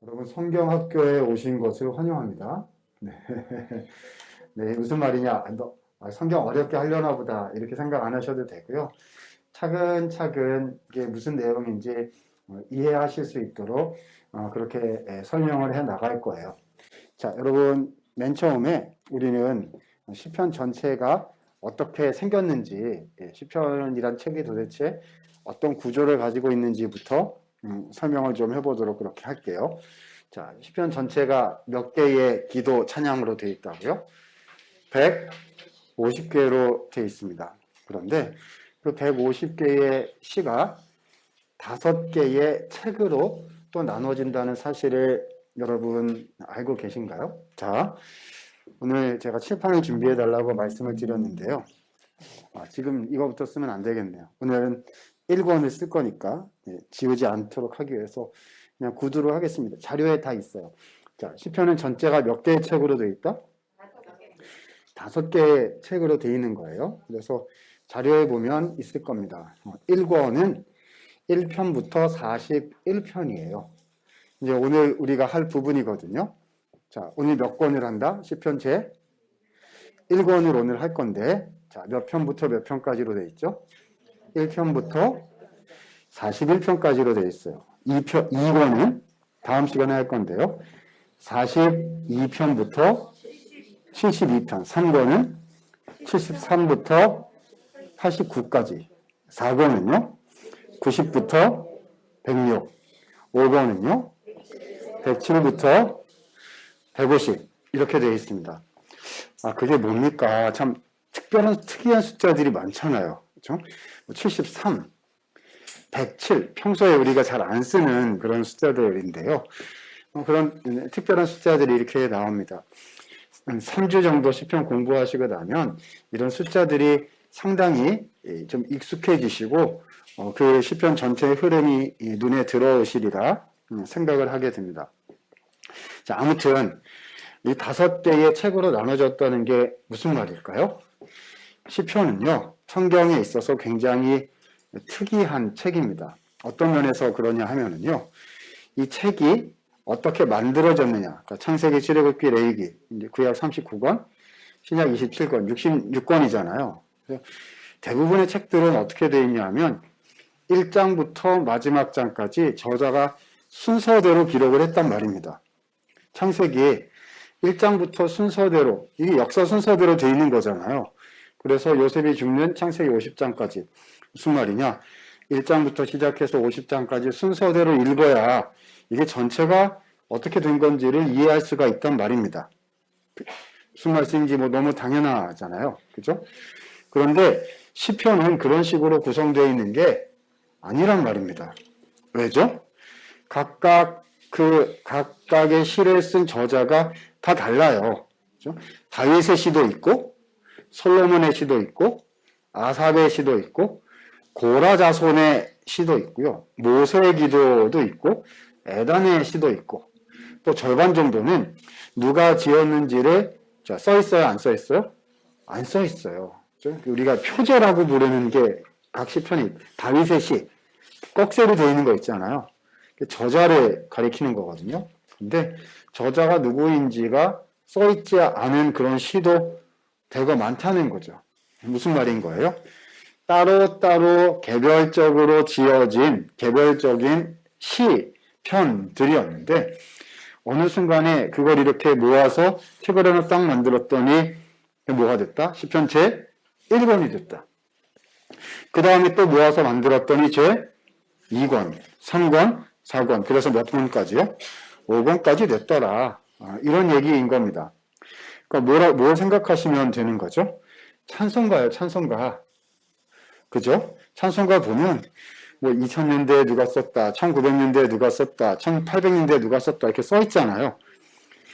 여러분 성경학교에 오신 것을 환영합니다. 네, 네, 무슨 말이냐? 성경 어렵게 하려나 보다 이렇게 생각 안 하셔도 되고요. 차근차근 이게 무슨 내용인지 이해하실 수 있도록 그렇게 설명을 해 나갈 거예요. 자, 여러분 맨 처음에 우리는 시편 전체가 어떻게 생겼는지, 시편이란 책이 도대체 어떤 구조를 가지고 있는지부터 설명을 좀 해보도록 그렇게 할게요. 자, 시편 전체가 몇 개의 기도 찬양으로 되어 있다고요? 150개로 되어 있습니다. 그런데 그 150개의 시가 5개의 책으로 또 나눠진다는 사실을 여러분 알고 계신가요? 자, 오늘 제가 칠판을 준비해 달라고 말씀을 드렸는데요. 지금 이거부터 쓰면 안 되겠네요. 오늘은 1권을 쓸 거니까 지우지 않도록 하기 위해서 그냥 구두로 하겠습니다. 자료에 다 있어요. 자, 시편은 전체가 몇 개의 책으로 되어 있다? 5개의 책으로 되어 있는 거예요. 그래서 자료에 보면 있을 겁니다. 1권은 1편부터 41편이에요. 이제 오늘 우리가 할 부분이거든요. 자, 오늘 몇 권을 한다? 시편 제 1권을 오늘 할 건데, 자, 몇 편부터 몇 편까지로 되어 있죠? 1편부터 41편까지로 되어 있어요. 2권은 다음 시간에 할 건데요. 42편부터 72편. 3권은 73부터 89까지. 4권은요? 90부터 106. 5권은요? 107부터 150. 이렇게 되어 있습니다. 그게 뭡니까? 참 특이한 숫자들이 많잖아요. 그렇죠? 73, 107, 평소에 우리가 잘 안 쓰는 그런 숫자들인데요. 그런 특별한 숫자들이 이렇게 나옵니다. 3주 정도 시편 공부하시고 나면 이런 숫자들이 상당히 좀 익숙해지시고 그 시편 전체의 흐름이 눈에 들어오시리라 생각을 하게 됩니다. 자, 아무튼 이 5개의 책으로 나눠졌다는 게 무슨 말일까요? 시편은요, 성경에 있어서 굉장히 특이한 책입니다. 어떤 면에서 그러냐 하면은요, 이 책이 어떻게 만들어졌느냐. 그러니까 창세기, 출애굽기, 레위기, 이제 구약 39권, 신약 27권, 66권이잖아요. 대부분의 책들은 어떻게 되어 있냐 하면 1장부터 마지막 장까지 저자가 순서대로 기록을 했단 말입니다. 창세기 1장부터 순서대로, 이게 역사 순서대로 되어 있는 거잖아요. 그래서 요셉이 죽는 창세기 50장까지. 무슨 말이냐? 1장부터 시작해서 50장까지 순서대로 읽어야 이게 전체가 어떻게 된 건지를 이해할 수가 있단 말입니다. 무슨 말씀인지 너무 당연하잖아요. 그죠? 그런데 시편은 그런 식으로 구성되어 있는 게 아니란 말입니다. 왜죠? 각각의 시를 쓴 저자가 다 달라요. 그죠? 다윗의 시도 있고, 솔로몬의 시도 있고, 아삽의 시도 있고, 고라 자손의 시도 있고요. 모세의 기도도 있고, 에단의 시도 있고, 또 절반 정도는 누가 지었는지를 써 있어요, 안 써 있어요? 안 써 있어요. 우리가 표제라고 부르는 게 각 시편이 다윗의 시, 꺽쇠로 되어 있는 거 있잖아요. 저자를 가리키는 거거든요. 근데 저자가 누구인지가 써 있지 않은 그런 시도 되게 많다는 거죠. 무슨 말인 거예요? 따로따로 개별적으로 지어진 개별적인 시, 편들이었는데 어느 순간에 그걸 이렇게 모아서 책을 하나 딱 만들었더니 뭐가 됐다? 시편 제 1권이 됐다. 그 다음에 또 모아서 만들었더니 제 2권, 3권, 4권, 그래서 몇 권까지요? 5권까지 됐더라. 이런 얘기인 겁니다. 그러니까 뭘 생각하시면 되는 거죠? 찬송가예요, 찬송가. 그죠? 찬송가 보면 2000년대에 누가 썼다, 1900년대에 누가 썼다, 1800년대에 누가 썼다 이렇게 써 있잖아요.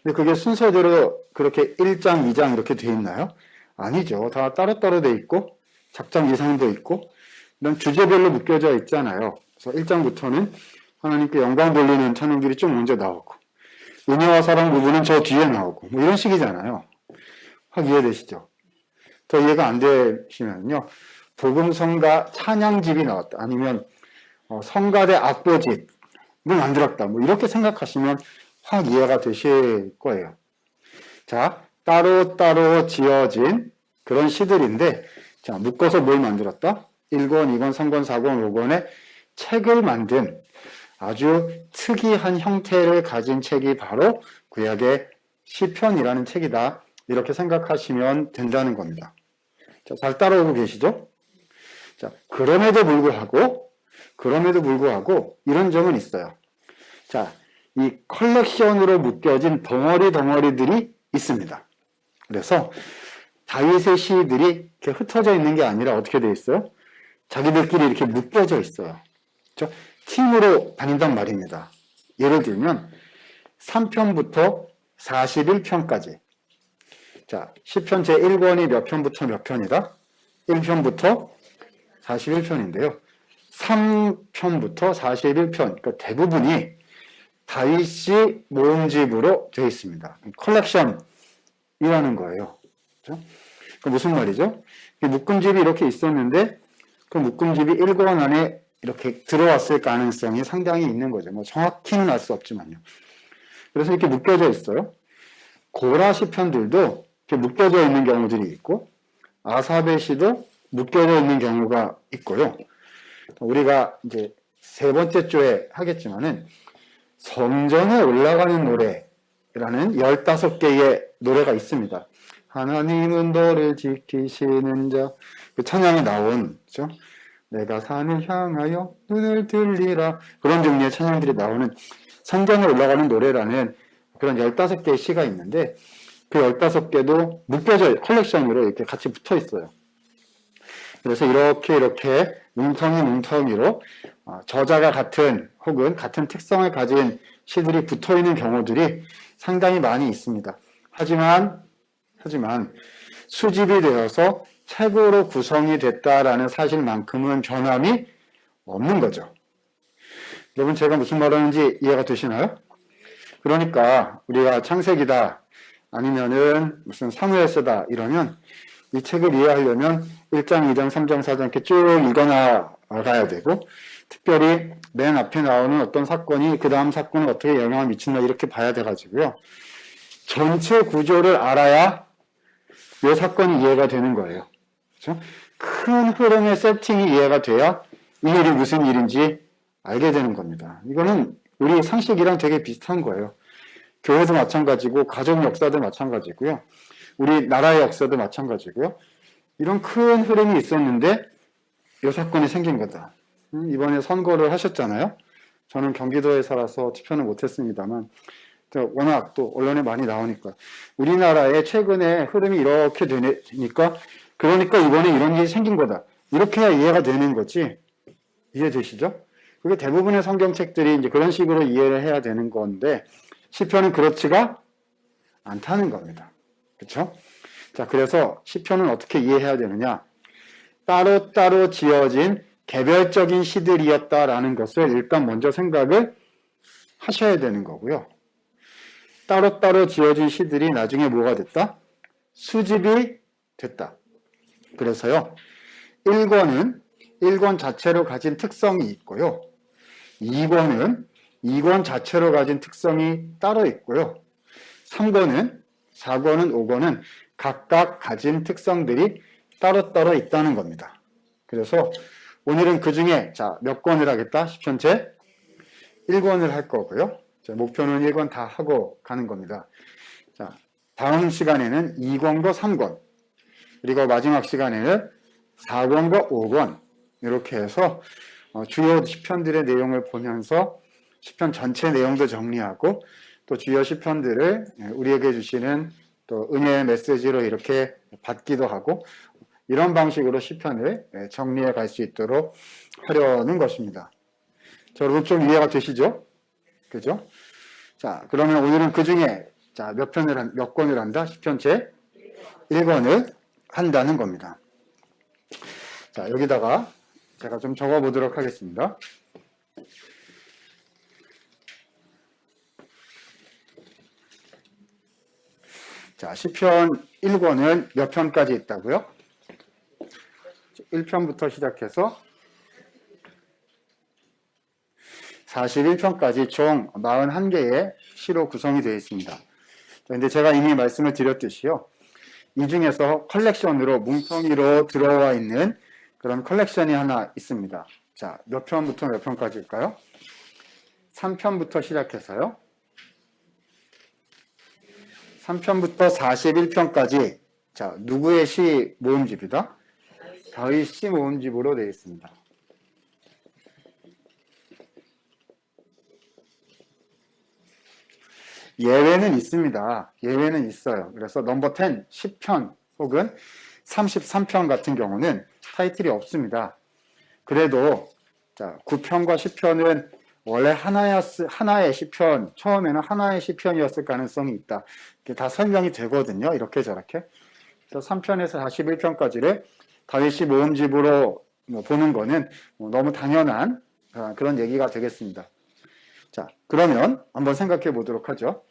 근데 그게 순서대로 그렇게 1장, 2장 이렇게 돼 있나요? 아니죠. 다 따로따로 돼 있고 작장 이상도 있고 이런 주제별로 묶여져 있잖아요. 그래서 1장부터는 하나님께 영광 돌리는 찬양들이 좀 먼저 나오고 은혜와 사랑 부분은 저 뒤에 나오고 이런 식이잖아요. 확 이해되시죠? 더 이해가 안 되시면요. 복음성가 찬양집이 나왔다. 아니면 성가대 악보집 뭘 만들었다. 뭐 이렇게 생각하시면 확 이해가 되실 거예요. 자, 따로따로 지어진 그런 시들인데, 자, 묶어서 뭘 만들었다? 1권, 2권, 3권, 4권, 5권의 책을 만든 아주 특이한 형태를 가진 책이 바로 구약의 시편이라는 책이다. 이렇게 생각하시면 된다는 겁니다. 자, 잘 따라오고 계시죠? 자, 그럼에도 불구하고 이런 점은 있어요. 자, 이 컬렉션으로 묶여진 덩어리들이 있습니다. 그래서 다윗의 시들이 이렇게 흩어져 있는 게 아니라 어떻게 되어 있어요? 자기들끼리 이렇게 묶여져 있어요. 그렇죠? 팀으로 다닌단 말입니다. 예를 들면 3편부터 41편까지. 자, 시편 제1권이 몇 편부터 몇 편이다? 1편부터 41편인데요. 3편부터 41편, 그러니까 대부분이 다윗이 모음집으로 되어 있습니다. 컬렉션이라는 거예요. 그렇죠? 그 무슨 말이죠? 묶음집이 이렇게 있었는데 그 묶음집이 1권 안에 이렇게 들어왔을 가능성이 상당히 있는 거죠. 뭐 정확히는 알 수 없지만요. 그래서 이렇게 묶여져 있어요. 고라 시편들도 이렇게 묶여져 있는 경우들이 있고 아사베 시도 묶여져 있는 경우가 있고요. 우리가 이제 세 번째 주에 하겠지만은 성전에 올라가는 노래라는 15개의 노래가 있습니다. 하나님은 너를 지키시는 자, 그 찬양에 나온, 그렇죠? 내가 산을 향하여 눈을 들리라. 그런 종류의 찬양들이 나오는 성전에 올라가는 노래라는 그런 15개의 시가 있는데 그 15개도 묶여져 컬렉션으로 이렇게 같이 붙어 있어요. 그래서 이렇게 뭉텅이로 저자가 같은 혹은 같은 특성을 가진 시들이 붙어 있는 경우들이 상당히 많이 있습니다. 하지만 수집이 되어서 책으로 구성이 됐다라는 사실만큼은 변함이 없는 거죠. 여러분 제가 무슨 말하는지 이해가 되시나요? 그러니까 우리가 창세기다 아니면은 무슨 사무엘서다 이러면 이 책을 이해하려면 1장, 2장, 3장, 4장 이렇게 쭉 읽어나가야 되고 특별히 맨 앞에 나오는 어떤 사건이 그 다음 사건에 어떻게 영향을 미친다 이렇게 봐야 돼가지고요. 전체 구조를 알아야 이 사건이 이해가 되는 거예요. 그렇죠? 큰 흐름의 세팅이 이해가 돼야 이 일이 무슨 일인지 알게 되는 겁니다. 이거는 우리 상식이랑 되게 비슷한 거예요. 교회도 마찬가지고 가족 역사도 마찬가지고요. 우리 나라의 역사도 마찬가지고요. 이런 큰 흐름이 있었는데 이 사건이 생긴 거다. 이번에 선거를 하셨잖아요. 저는 경기도에 살아서 투표는 못했습니다만 워낙 또 언론에 많이 나오니까 우리나라의 최근에 흐름이 이렇게 되니까 그러니까 이번에 이런 일이 생긴 거다. 이렇게 해야 이해가 되는 거지. 이해되시죠? 그게 대부분의 성경책들이 이제 그런 식으로 이해를 해야 되는 건데 시편은 그렇지가 않다는 겁니다. 그렇죠? 자, 그래서 시편은 어떻게 이해해야 되느냐? 따로따로 지어진 개별적인 시들이었다라는 것을 일단 먼저 생각을 하셔야 되는 거고요. 따로따로 지어진 시들이 나중에 뭐가 됐다? 수집이 됐다. 그래서요, 1권은 1권 자체로 가진 특성이 있고요. 2권은 2권 자체로 가진 특성이 따로 있고요. 3권은 4권은 5권은 각각 가진 특성들이 따로따로 있다는 겁니다. 그래서 오늘은 그 중에 몇 권을 하겠다? 시편 제 1권을 할 거고요. 목표는 1권 다 하고 가는 겁니다. 자, 다음 시간에는 2권과 3권 그리고 마지막 시간에는 4권과 5권 이렇게 해서 주요 시편들의 내용을 보면서 시편 전체 내용도 정리하고 또 주요 시편들을 우리에게 주시는 또 은혜의 메시지로 이렇게 받기도 하고 이런 방식으로 시편을 정리해 갈 수 있도록 하려는 것입니다. 자, 여러분 좀 이해가 되시죠? 그죠? 자, 그러면 오늘은 그 중에 몇 권을 한다? 시편 제 1권을 한다는 겁니다. 자, 여기다가 제가 좀 적어 보도록 하겠습니다. 자, 시편 1권은 몇 편까지 있다고요? 1편부터 시작해서 41편까지 총 41개의 시로 구성이 되어 있습니다. 근데 제가 이미 말씀을 드렸듯이요. 이 중에서 컬렉션으로 뭉텅이로 들어와 있는 그런 컬렉션이 하나 있습니다. 자, 몇 편부터 몇 편까지일까요? 3편부터 시작해서요. 3편부터 41편까지 자, 누구의 시 모음집이다? 다윗 시 모음집으로 되어 있습니다. 예외는 있습니다. 예외는 있어요. 그래서 넘버 10, 10편 혹은 33편 같은 경우는 타이틀이 없습니다. 그래도 자, 9편과 10편은 원래 하나의 시편, 처음에는 하나의 시편이었을 가능성이 있다. 이게 다 설명이 되거든요. 이렇게 저렇게. 그래서 3편에서 41편까지를 다윗이 모음집으로 보는 거는 너무 당연한 그런 얘기가 되겠습니다. 자, 그러면 한번 생각해 보도록 하죠.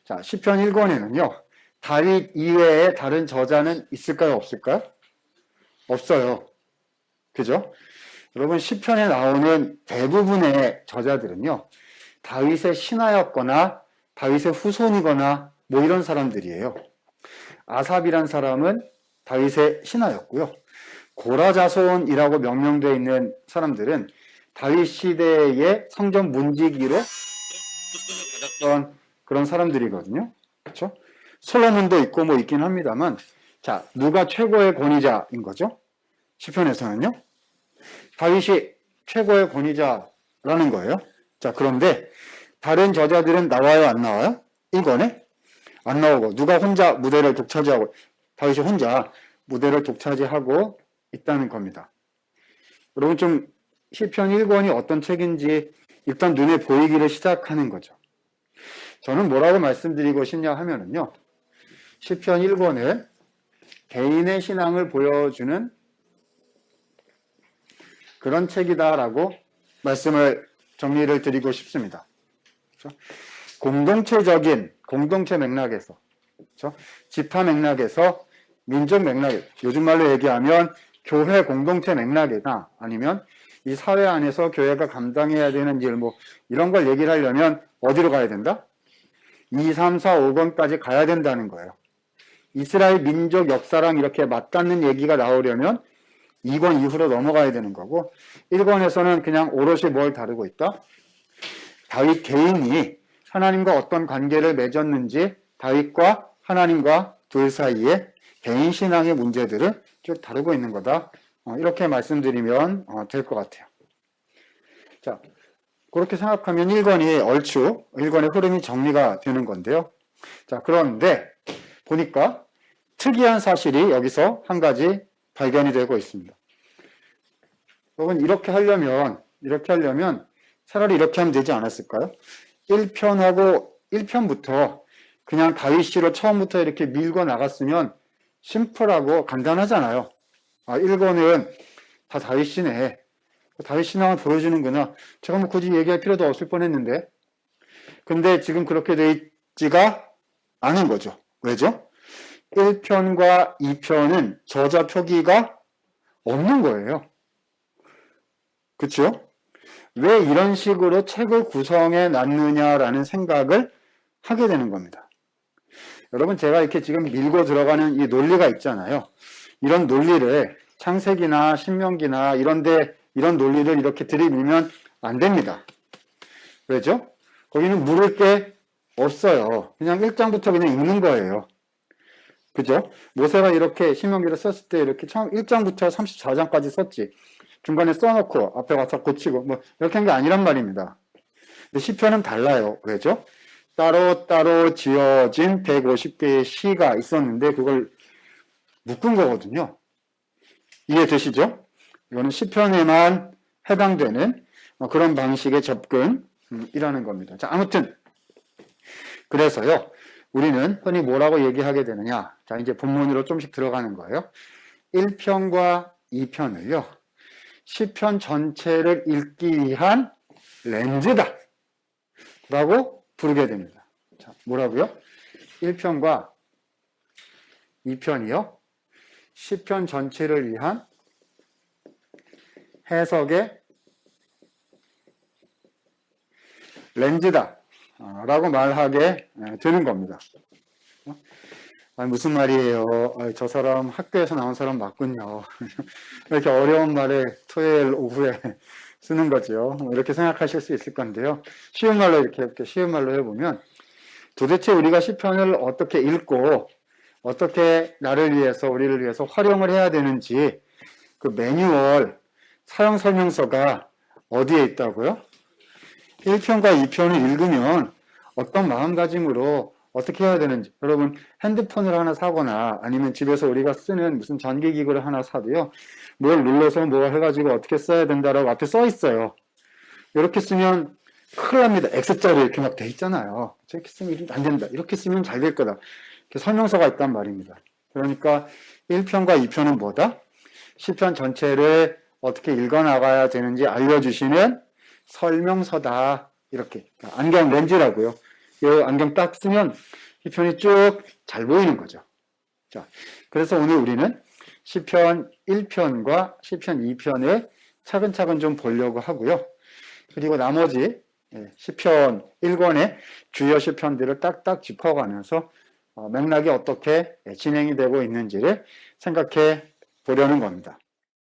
자, 시편 1권에는요. 다윗 이외에 다른 저자는 있을까요? 없을까요? 없어요. 그죠? 여러분 시편에 나오는 대부분의 저자들은요. 다윗의 신하였거나 다윗의 후손이거나 뭐 이런 사람들이에요. 아삽이란 사람은 다윗의 신하였고요. 고라 자손이라고 명명되어 있는 사람들은 다윗 시대의 성전 문지기로 받았던 그런 사람들이거든요. 그렇죠? 솔로몬도 있고 뭐 있긴 합니다만, 자, 누가 최고의 권위자인 거죠? 시편에서는요. 다윗이 최고의 권위자라는 거예요. 자, 그런데 다른 저자들은 나와요, 안 나와요? 1권에? 안 나오고 누가 혼자 무대를 독차지하고 다윗이 혼자 무대를 독차지하고 있다는 겁니다. 여러분 좀 시편 1권이 어떤 책인지 일단 눈에 보이기를 시작하는 거죠. 저는 뭐라고 말씀드리고 싶냐 하면은요. 시편 1권은 개인의 신앙을 보여주는 그런 책이다라고 말씀을 정리를 드리고 싶습니다. 그렇죠? 공동체적인 공동체 맥락에서, 그렇죠? 집화 맥락에서, 민족 맥락, 요즘 말로 얘기하면 교회 공동체 맥락이나 아니면 이 사회 안에서 교회가 감당해야 되는 일, 뭐 이런 걸 얘기를 하려면 어디로 가야 된다? 2, 3, 4, 5권까지 가야 된다는 거예요. 이스라엘 민족 역사랑 이렇게 맞닿는 얘기가 나오려면 2권 이후로 넘어가야 되는 거고 1권에서는 그냥 오롯이 뭘 다루고 있다? 다윗 개인이 하나님과 어떤 관계를 맺었는지 다윗과 하나님과 둘 사이에 개인 신앙의 문제들을 쭉 다루고 있는 거다. 이렇게 말씀드리면 될 것 같아요. 자, 그렇게 생각하면 1권이 얼추 1권의 흐름이 정리가 되는 건데요. 자, 그런데 보니까 특이한 사실이 여기서 한 가지 발견이 되고 있습니다. 여러분 이렇게 하려면 차라리 이렇게 하면 되지 않았을까요? 1편하고 1편부터 그냥 다윗시로 처음부터 이렇게 밀고 나갔으면 심플하고 간단하잖아요. 1권은 다 다윗시네. 다윗 신앙을 보여주는구나. 제가 뭐 굳이 얘기할 필요도 없을 뻔했는데. 근데 지금 그렇게 돼 있지가 않은 거죠. 왜죠? 1편과 2편은 저자 표기가 없는 거예요. 그렇죠? 왜 이런 식으로 책을 구성해 놨느냐라는 생각을 하게 되는 겁니다. 여러분 제가 이렇게 지금 밀고 들어가는 이 논리가 있잖아요. 이런 논리를 창세기나 신명기나 이런데 이런 논리를 이렇게 들이밀면 안 됩니다. 왜죠? 거기는 물을 게 없어요. 그냥 1장부터 그냥 읽는 거예요. 그죠? 모세가 이렇게 신명기를 썼을 때 이렇게 처음 1장부터 34장까지 썼지. 중간에 써놓고 앞에 가서 고치고 뭐 이렇게 한 게 아니란 말입니다. 근데 시편은 달라요. 왜죠? 따로따로 지어진 150개의 시가 있었는데 그걸 묶은 거거든요. 이해되시죠? 이거는 시편에만 해당되는 그런 방식의 접근이라는 겁니다. 자, 아무튼 그래서요. 우리는 흔히 뭐라고 얘기하게 되느냐. 자, 이제 본문으로 좀씩 들어가는 거예요. 1편과 2편을요. 시편 전체를 읽기 위한 렌즈다. 라고 부르게 됩니다. 자, 뭐라고요? 1편과 2편이요. 시편 전체를 위한 해석의 렌즈다 라고 말하게 되는 겁니다. 무슨 말이에요? 저 사람 학교에서 나온 사람 맞군요. 이렇게 어려운 말을 토요일 오후에 쓰는 거죠. 이렇게 생각하실 수 있을 건데요. 쉬운 말로 이렇게 쉬운 말로 해보면 도대체 우리가 시편을 어떻게 읽고 어떻게 나를 위해서 우리를 위해서 활용을 해야 되는지 그 매뉴얼 사용 설명서가 어디에 있다고요? 1편과 2편을 읽으면 어떤 마음가짐으로 어떻게 해야 되는지, 여러분 핸드폰을 하나 사거나 아니면 집에서 우리가 쓰는 무슨 전기기구를 하나 사도요, 뭘 눌러서 뭐 해가지고 어떻게 써야 된다라고 앞에 써 있어요. 이렇게 쓰면 큰일 납니다. X자로 이렇게 막 돼 있잖아요. 이렇게 쓰면 안 된다, 이렇게 쓰면 잘 될 거다, 이렇게 설명서가 있단 말입니다. 그러니까 1편과 2편은 뭐다? 시편 전체를 어떻게 읽어나가야 되는지 알려주시는 설명서다. 이렇게 안경 렌즈라고요. 이 안경 딱 쓰면 이 편이 쭉 잘 보이는 거죠. 자, 그래서 오늘 우리는 시편 1편과 시편 2편을 차근차근 좀 보려고 하고요. 그리고 나머지 시편 1권의 주요 시편들을 딱딱 짚어가면서 맥락이 어떻게 진행이 되고 있는지를 생각해 보려는 겁니다.